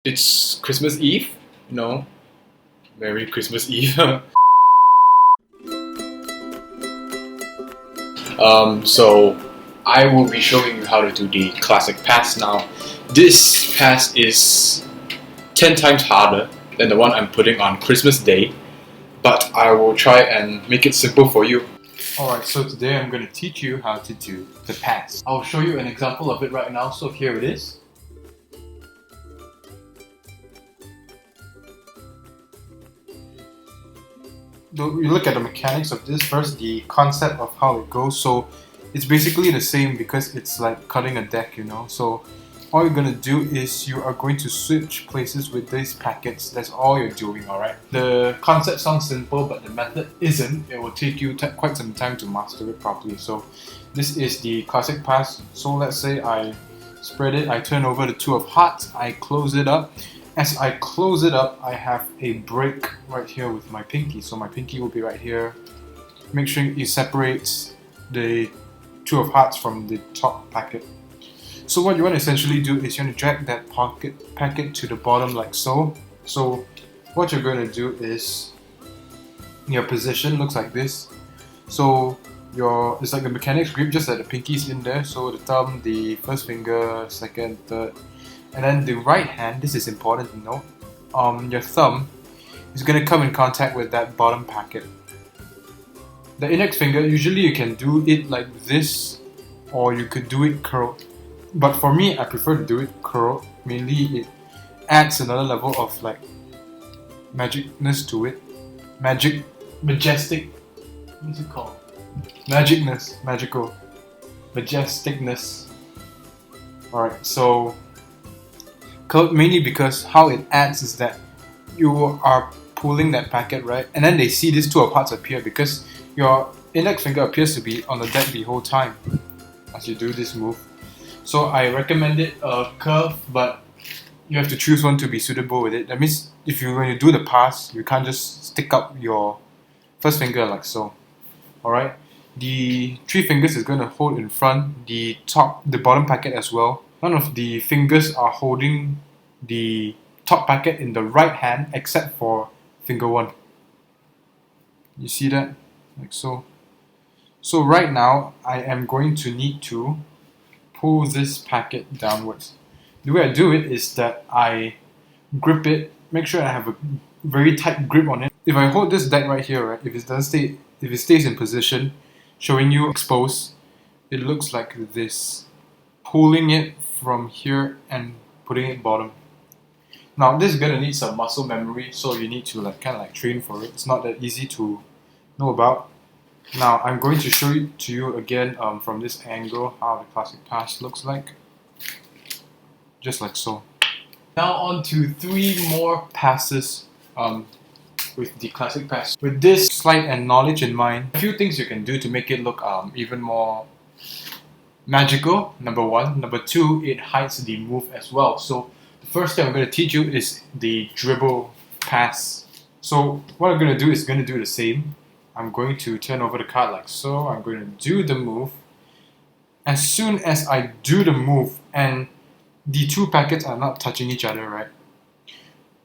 It's Christmas Eve, Merry Christmas Eve. So I will be showing you how to do the classic pass now. This pass is 10 times harder than the one I'm putting on Christmas Day, but I will try and make it simple for you. Alright, so today I'm going to teach you how to do the pass. I'll show you an example of it right now, so here it is. You look at the mechanics of this first, the concept of how it goes. So it's basically the same because it's like cutting a deck, So all you're going to do is you are going to switch places with these packets. That's all you're doing, alright? The concept sounds simple, but the method isn't. It will take you quite some time to master it properly. So this is the classic pass. So let's say I spread it, I turn over the 2 of hearts, I close it up. As I close it up, I have a break right here with my pinky. So my pinky will be right here. Make sure you separate the 2 of hearts from the top packet. So what you want to essentially do is you want to drag that packet to the bottom like so. So what you're going to do is your position looks like this. So it's like a mechanics grip, just that the pinky's in there. So the thumb, the first finger, second, third. And then the right hand, this is important to know, your thumb is going to come in contact with that bottom packet. The index finger, usually you can do it like this, or you could do it curled. But for me, I prefer to do it curled. Mainly it adds another level of like magicness to it. Majestic, what's it called? Magicness, magical, majesticness. Alright, so curled mainly because how it adds is that you are pulling that packet, right? And then they see these 2 of hearts appear because your index finger appears to be on the deck the whole time as you do this move. So I recommend it curved, but you have to choose one to be suitable with it. That means when you do the pass, you can't just stick up your first finger like so. Alright? The 3 fingers is going to hold in front, the bottom packet as well. None of the fingers are holding the top packet in the right hand except for finger 1. You see that? Like so. So right now, I am going to need to pull this packet downwards. The way I do it is that I grip it, make sure I have a very tight grip on it. If I hold this deck right here, right, if it stays in position, showing you exposed, it looks like this. Pulling it from here and putting it bottom. Now this is gonna need some muscle memory, so you need to kind of train for it. It's not that easy to know about. Now I'm going to show it to you again from this angle how the classic pass looks like. Just like so. Now on to 3 more passes with the classic pass. With this slide and knowledge in mind, a few things you can do to make it look even more magical, number 1. Number 2, it hides the move as well. So the first thing I'm going to teach you is the dribble pass. So what I'm going to do is going to do the same. I'm going to turn over the card like so. I'm going to do the move. As soon as I do the move and the 2 packets are not touching each other, right?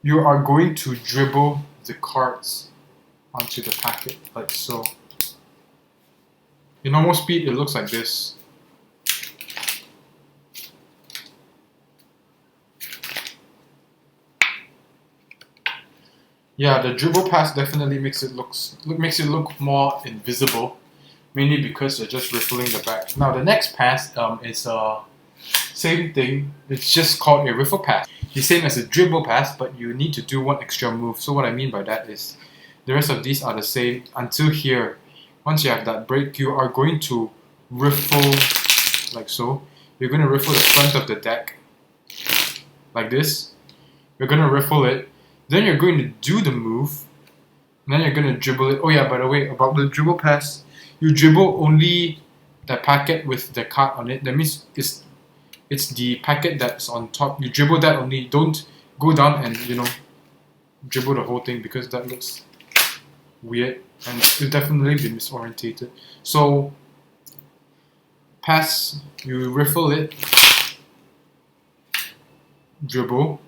You are going to dribble the cards onto the packet like so. In normal speed, it looks like this. Yeah, the dribble pass definitely makes it look more invisible, mainly because you're just riffling the back. Now the next pass is same thing. It's just called a riffle pass. The same as a dribble pass, but you need to do 1 extra move. So what I mean by that is the rest of these are the same until here. Once you have that break, you are going to riffle like so. You're going to riffle the front of the deck like this. You're going to riffle it. Then you're going to do the move, and then you're going to dribble it. Oh yeah, by the way, about the dribble pass, you dribble only the packet with the card on it. That means it's the packet that's on top. You dribble that only. Don't go down and dribble the whole thing because that looks weird and you'll definitely be misorientated. So pass, you riffle it, dribble.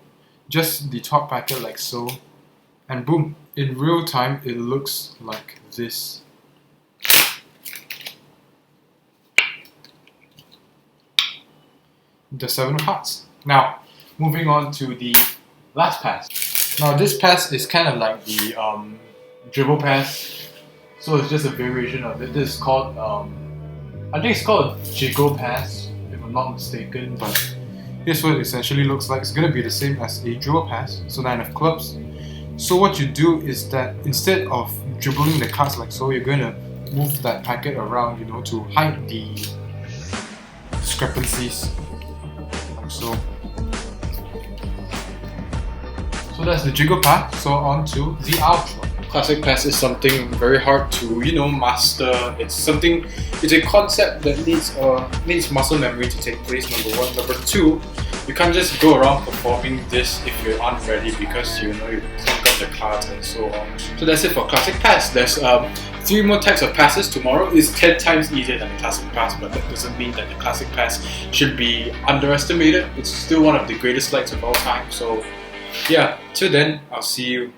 just the top packet like so, and boom, in real time it looks like this. The 7 of hearts. Now, moving on to the last pass. Now this pass is kind of like the Dribble Pass, so it's just a variation of it. This is called, I think it's called Jaco Pass, if I'm not mistaken, but here's what it essentially looks like. It's going to be the same as a Dribble Pass, so 9 of clubs. So what you do is that instead of dribbling the cards like so, you're going to move that packet around, you know, to hide the discrepancies. So that's the Jaco Pass. So on to the outro. Classic pass is something very hard to, you know, master. It's a concept that needs muscle memory to take place, number one. Number two, you can't just go around performing this if you're unready, because you know you clunk up the cards and so on. So that's it for classic pass. There's 3 more types of passes. Tomorrow is 10 times easier than the classic pass, but that doesn't mean that the classic pass should be underestimated. It's still one of the greatest sleights of all time. So yeah, till then, I'll see you